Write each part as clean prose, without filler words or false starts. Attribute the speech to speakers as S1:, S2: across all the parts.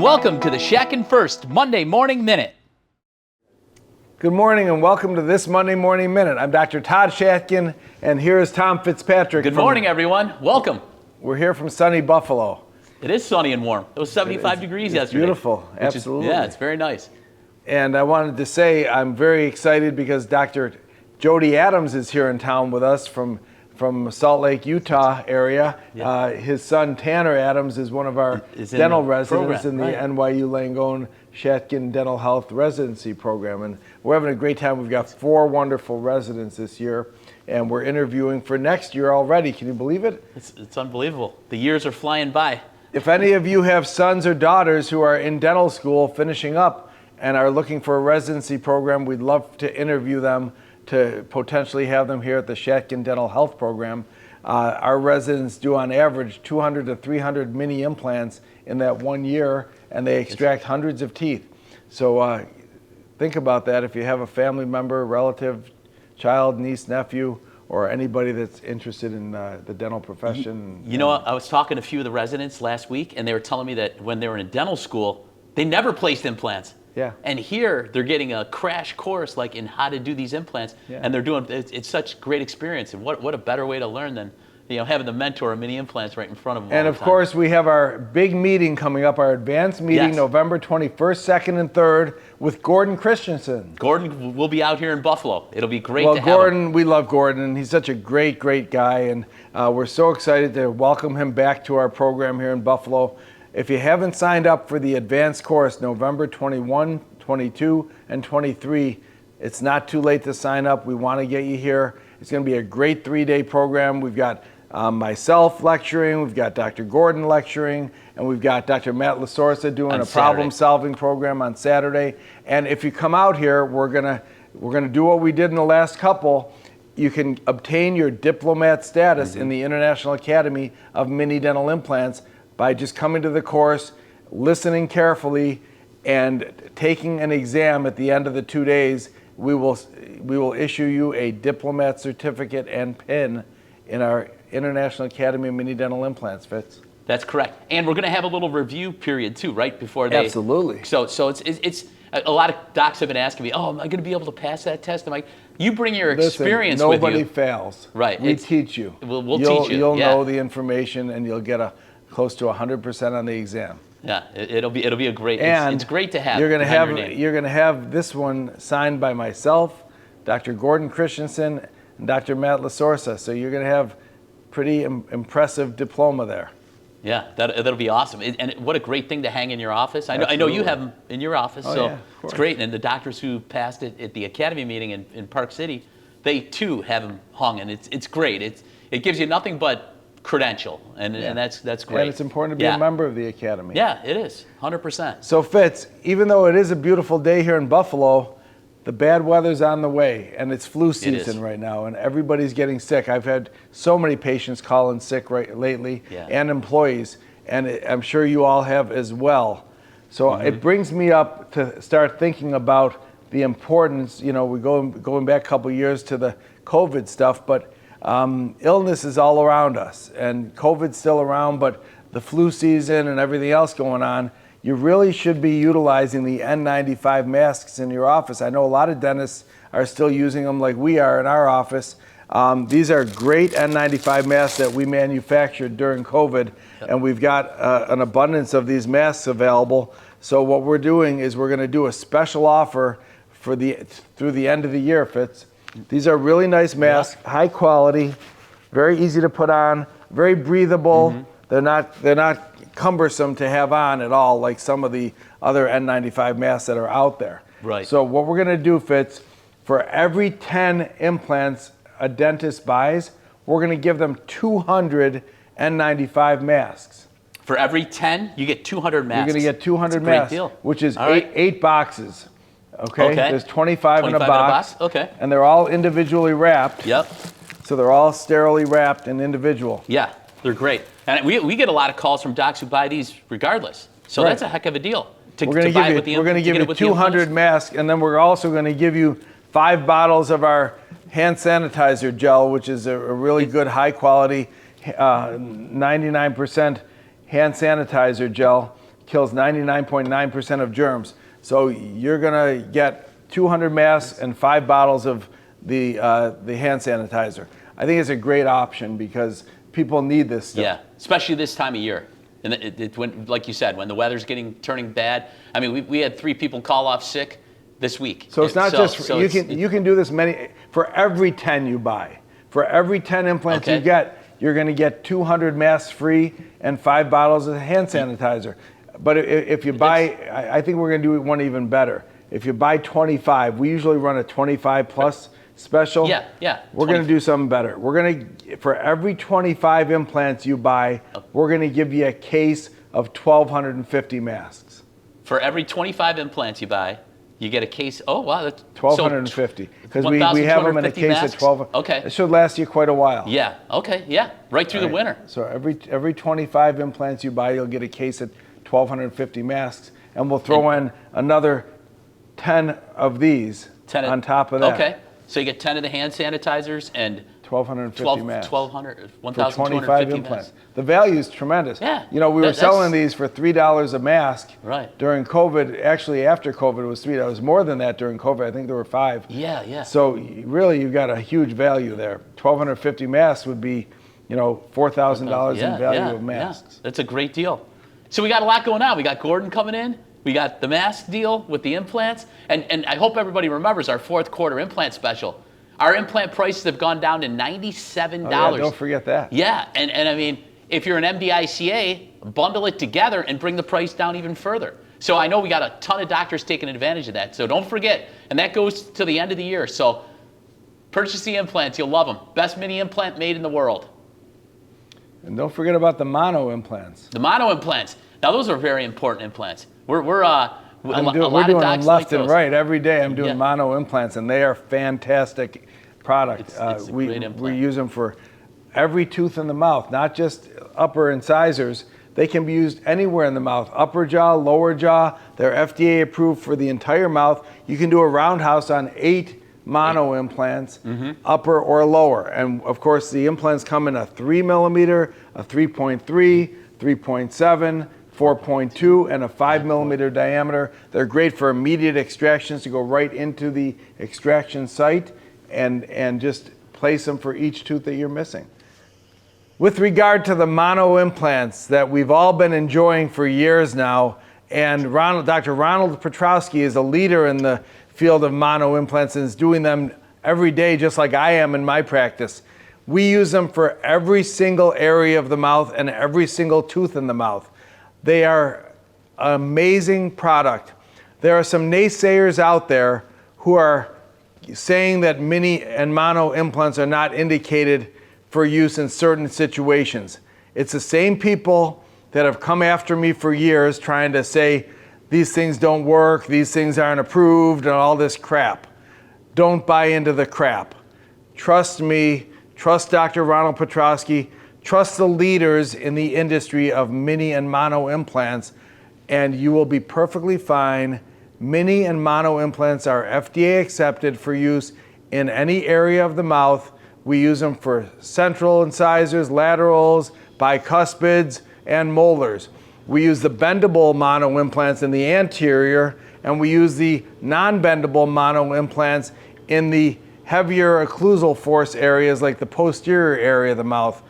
S1: welcome to the Shatkin First Monday Morning Minute.
S2: Good morning and welcome to this Monday Morning Minute. I'm Dr. Todd Shatkin and here is Tom Fitzpatrick.
S1: Good morning, everyone. Welcome.
S2: We're here from sunny Buffalo.
S1: It is sunny and warm. It was 75 degrees yesterday.
S2: Beautiful, absolutely.
S1: Yeah, it's very nice.
S2: And I wanted to say I'm very excited because Dr. Jody Adams is here in town with us from Salt Lake, Utah area.
S1: Yeah.
S2: His son Tanner Adams is one of our dental residents in the NYU Langone Shatkin Dental Health Residency Program. And we're having a great time. We've got 4 wonderful residents this year, and we're interviewing for next year already. Can you believe it?
S1: It's unbelievable. The years are flying by.
S2: If any of you have sons or daughters who are in dental school finishing up and are looking for a residency program, we'd love to interview them to potentially have them here at the Shatkin Dental Health Program. Our residents do on average 200 to 300 mini implants in that 1 year, and they extract hundreds of teeth. So think about that if you have a family member, relative, child, niece, nephew, or anybody that's interested in the dental profession.
S1: You know, I was talking to a few of the residents last week, and they were telling me that when they were in dental school, they never placed implants.
S2: Yeah.
S1: And here they're getting a crash course like in how to do these implants, and they're doing it's such great experience. And what a better way to learn than having the mentor of mini implants right in front of them.
S2: And of course, we have our big meeting coming up, our advanced meeting, November 21st, 2nd, and 3rd with Gordon Christensen.
S1: Gordon will be out here in Buffalo. It'll be great to have
S2: Gordon,
S1: him.
S2: we love Gordon, and he's such a great guy, and we're so excited to welcome him back to our program here in Buffalo. If you haven't signed up for the advanced course, November 21, 22, and 23, it's not too late to sign up. We want to get you here. It's going to be a great 3-day program. We've got myself lecturing, we've got Dr. Gordon lecturing, and we've got Dr. Matt Lasorsa doing a problem-solving program on Saturday. And if you come out here, we're gonna do what we did in the last couple. You can obtain your diplomat status in the International Academy of Mini Dental Implants by just coming to the course, listening carefully, and taking an exam at the end of the 2 days. We will issue you a diplomat certificate and pin in our International Academy of Mini Dental Implants, Fitz.
S1: That's correct. And we're going to have a little review period too, right before they.
S2: Absolutely.
S1: So it's a lot of docs have been asking me, oh, am I going to be able to pass that test? I'm like, you bring your experience with you.
S2: Nobody fails.
S1: Right.
S2: We teach you.
S1: We'll teach you.
S2: You'll know the information, and you'll get close to 100% on the exam.
S1: Yeah, it'll be a great.
S2: And
S1: it's great to have.
S2: You're going to have this one signed by myself, Dr. Gordon Christensen, and Dr. Matt Lasorsa. So you're going to have pretty impressive diploma there.
S1: Yeah, that'll be awesome. And what a great thing to hang in your office. I know you have them in your office, so it's great. And the doctors who passed it at the Academy meeting in Park City, they too have them hung, and it's great. It gives you nothing but credential, and that's great.
S2: And it's important to be a member of the Academy.
S1: Yeah, it is, 100%.
S2: So Fitz, even though it is a beautiful day here in Buffalo, the bad weather's on the way, and it's flu season right now, and everybody's getting sick. I've had so many patients call in sick lately, and employees, and I'm sure you all have as well. So it brings me up to start thinking about the importance. We're going back a couple years to the COVID stuff, but illness is all around us, and COVID's still around, but the flu season and everything else going on, you really should be utilizing the N95 masks in your office. I know a lot of dentists are still using them like we are in our office. These are great N95 masks that we manufactured during COVID, and we've got an abundance of these masks available. So what we're doing is we're going to do a special offer through the end of the year, Fitz. These are really nice masks, high quality, very easy to put on, very breathable. They're not cumbersome to have on at all, like some of the other N95 masks that are out there.
S1: Right.
S2: So what we're going to do, Fitz, for every 10 implants a dentist buys, we're going to give them 200 N95 masks.
S1: For every 10, you get 200 masks.
S2: You're going to get 200 masks,
S1: deal.
S2: which is eight boxes. Okay. There's 25 in a box.
S1: Okay.
S2: And they're all individually wrapped.
S1: Yep.
S2: So they're all sterilely wrapped and individual.
S1: Yeah, they're great. And we get a lot of calls from docs who buy these regardless. So that's a heck of a deal.
S2: We're going to give you 200 masks, and then we're also going to give you 5 bottles of our hand sanitizer gel, which is a really good, high quality, 99% hand sanitizer gel kills 99.9% of germs. So you're gonna get 200 masks and 5 bottles of the hand sanitizer. I think it's a great option because people need this stuff.
S1: Yeah, especially this time of year. And when, like you said, when the weather's turning bad. I mean, we had 3 people call off sick this week.
S2: So it's not you can do this for every 10 you buy. For every 10 implants you get, you're going to get 200 masks free and 5 bottles of hand sanitizer. But if you buy, I think we're going to do one even better. If you buy 25, we usually run a 25 plus special.
S1: Yeah.
S2: We're going to do something better. We're going to, for every 25 implants you buy, we're going to give you a case of 1,250 masks.
S1: For every 25 implants you buy, you get a case. Oh, wow. That's
S2: 1,250. Because we have them in a case of 12.
S1: Okay.
S2: It should last you quite a while.
S1: Yeah. Okay. Yeah. Right through the winter.
S2: So every 25 implants you buy, you'll get a case of 1,250 masks. And we'll throw in another 10 of these on top of that.
S1: Okay. So you get 10 of the hand sanitizers and
S2: 1,250 masks.
S1: 1,250
S2: implants. The value is tremendous.
S1: Yeah.
S2: You know, we were selling these for $3 a mask.
S1: Right.
S2: During COVID. Actually, after COVID, it was $3. It was more than that during COVID. I think there were 5.
S1: Yeah.
S2: So really, you've got a huge value there. 1,250 masks would be, $4,000 in value of masks.
S1: Yeah. That's a great deal. So we got a lot going on. We got Gordon coming in. We got the mask deal with the implants. And I hope everybody remembers our 4th quarter implant special. Our implant prices have gone down to $97.
S2: Oh, yeah, don't forget that.
S1: Yeah, and I mean, if you're an MDICA, bundle it together and bring the price down even further. So I know we got a ton of doctors taking advantage of that. So don't forget, and that goes to the end of the year. So purchase the implants, you'll love them. Best mini implant made in the world.
S2: And don't forget about the mono implants.
S1: The mono implants. Now those are very important implants. We're
S2: doing them left and right every day. I'm doing mono implants, and they are fantastic products.
S1: It's a great implant.
S2: We use them for every tooth in the mouth, not just upper incisors. They can be used anywhere in the mouth, upper jaw, lower jaw. They're FDA approved for the entire mouth. You can do a roundhouse on 8 mono implants, upper or lower. And of course, the implants come in a 3 millimeter, a 3.3, 3.7, 4.2 and a 5 millimeter diameter. They're great for immediate extractions to go right into the extraction site and just place them for each tooth that you're missing. With regard to the mono implants that we've all been enjoying for years now, and Dr. Ronald Petrosky is a leader in the field of mono implants and is doing them every day just like I am in my practice. We use them for every single area of the mouth and every single tooth in the mouth. They are an amazing product. There are some naysayers out there who are saying that mini and mono implants are not indicated for use in certain situations. It's the same people that have come after me for years trying to say these things don't work, these things aren't approved, and all this crap. Don't buy into the crap. Trust me, trust Dr. Ronald Petrosky, trust the leaders in the industry of mini and mono implants, and you will be perfectly fine. Mini and mono implants are FDA accepted for use in any area of the mouth. We use them for central incisors, laterals, bicuspids, and molars. We use the bendable mono implants in the anterior, and we use the non-bendable mono implants in the heavier occlusal force areas like the posterior area of the mouth.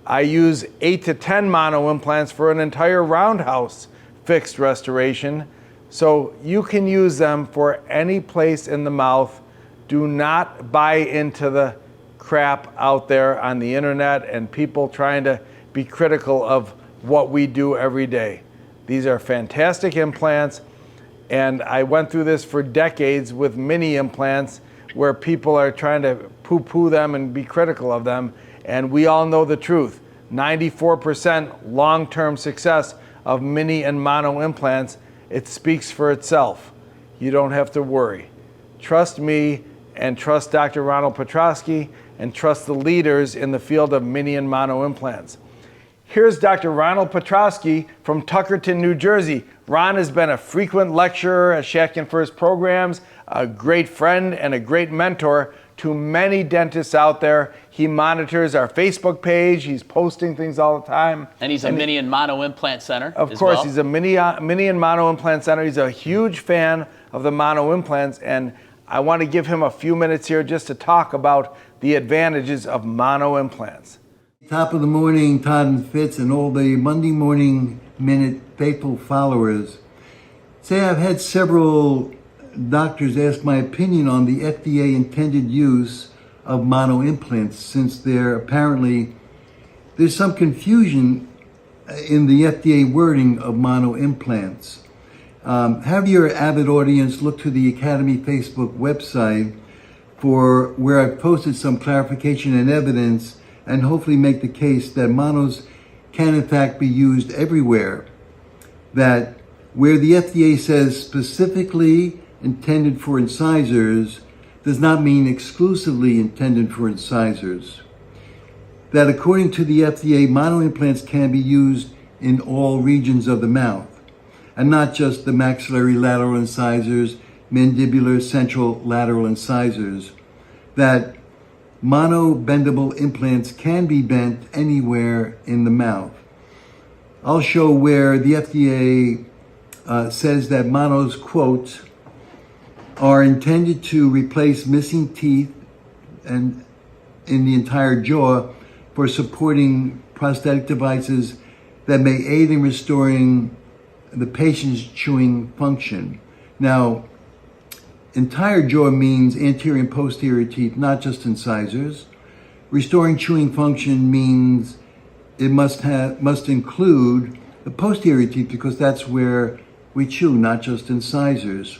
S2: I use 8 to 10 mono implants for an entire roundhouse fixed restoration. So you can use them for any place in the mouth. Do not buy into the crap out there on the internet and people trying to be critical of what we do every day. These are fantastic implants, and I went through this for decades with mini implants where people are trying to poo-poo them and be critical of them, and we all know the truth. 94% long-term success of mini and mono implants. It speaks for itself. You don't have to worry. Trust me and trust Dr. Ronald Petrosky and trust the leaders in the field of mini and mono implants. Here's Dr. Ronald Petrosky from Tuckerton, New Jersey. Ron has been a frequent lecturer at Shatkin First programs, a great friend and a great mentor to many dentists out there. He monitors our Facebook page. He's posting things all the time.
S1: And he's a mini and mono implant center.
S2: Of course, he's a mini and mono implant center. He's a huge fan of the mono implants, and I want to give him a few minutes here just to talk about the advantages of mono implants.
S3: Top of the morning, Todd and Fitz, and all the Monday Morning Minute faithful followers. Say I've had several doctors ask my opinion on the FDA intended use of mono implants, since there's some confusion in the FDA wording of mono implants. Have your avid audience look to the Academy Facebook website for where I've posted some clarification and evidence, and hopefully make the case that monos can in fact be used everywhere. That where the FDA says specifically intended for incisors does not mean exclusively intended for incisors. That according to the FDA, mono implants can be used in all regions of the mouth, and not just the maxillary lateral incisors, mandibular central lateral incisors. That mono bendable implants can be bent anywhere in the mouth. I'll show where the FDA says that monos, quote, are intended to replace missing teeth and in the entire jaw for supporting prosthetic devices that may aid in restoring the patient's chewing function. Now, entire jaw means anterior and posterior teeth, not just incisors. Restoring chewing function means it must include the posterior teeth, because that's where we chew, not just incisors.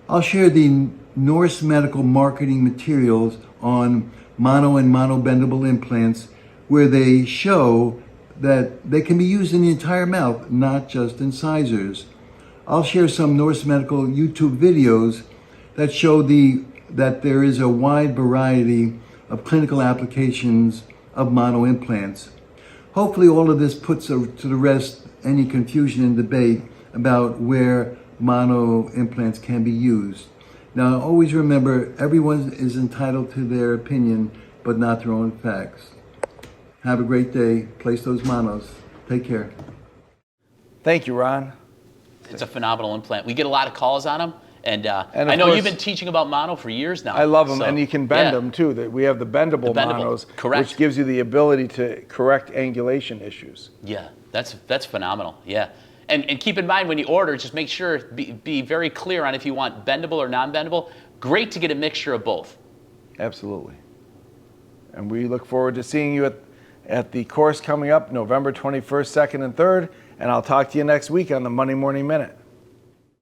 S3: I'll share the Norse Medical marketing materials on mono and mono bendable implants, where they show that they can be used in the entire mouth, not just incisors. I'll share some Norse Medical YouTube videos that show that there is a wide variety of clinical applications of mono implants. Hopefully all of this puts to the rest any confusion and debate about where mono implants can be used. Now, always remember, everyone is entitled to their opinion, but not their own facts. Have a great day. Place those monos. Take care.
S2: Thank you, Ron.
S1: It's a phenomenal implant. We get a lot of calls on them. And
S2: of
S1: I know
S2: course,
S1: you've been teaching about mono for years now.
S2: I love them,
S1: so,
S2: and you can bend them too. We have the bendable monos,
S1: correct,
S2: which gives you the ability to correct angulation issues.
S1: Yeah, that's phenomenal. Yeah, and keep in mind when you order, just make sure be very clear on if you want bendable or non-bendable. Great to get a mixture of both.
S2: Absolutely. And we look forward to seeing you at the course coming up November 21st, 2nd, and 3rd. And I'll talk to you next week on the Monday Morning Minute.